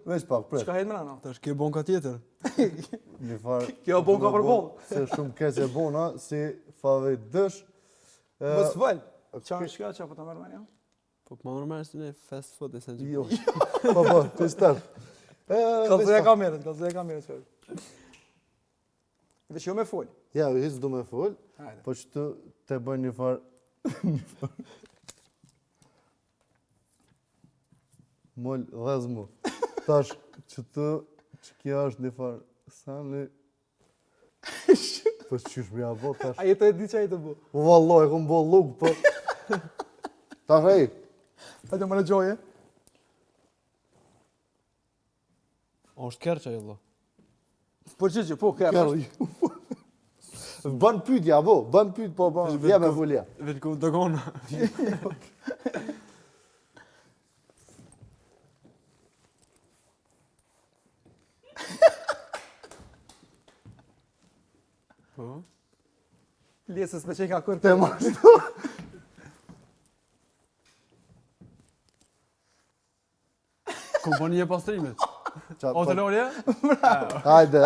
Veç pak, pret. Çka hedh më ana? Tash ke bon ka tjetër. Një farë... Kjo bon ka për boll. Se shumë keq e bona, si fave dësh. Mos fal. Çfarë shka çfarë po ta marr mania? Po më normal se ne fast food e sen. Jo. Po, të start. Kalzoja kamerën çfarë. Veç jo me fol. Ja, hiç do me fol, Hajde. po që të bëj një farë... Mol, dhezmu. Tash, që kjo është një farë... Sani... Po qysh më ja bo, tash... A jetë e di çaj të bu. Po vallaj, kom bo luk, po... Tash ej. Hajde më në gjoje. Është kerç ajo vëlla. Po çiçi, po kërë. Bën pyetja, bën pyet, po, ja me volja. Vetë ku dogon. Po. Lesës me çka kur. Te marrë. Kompania e pastrimit. O të lorja? Hajde,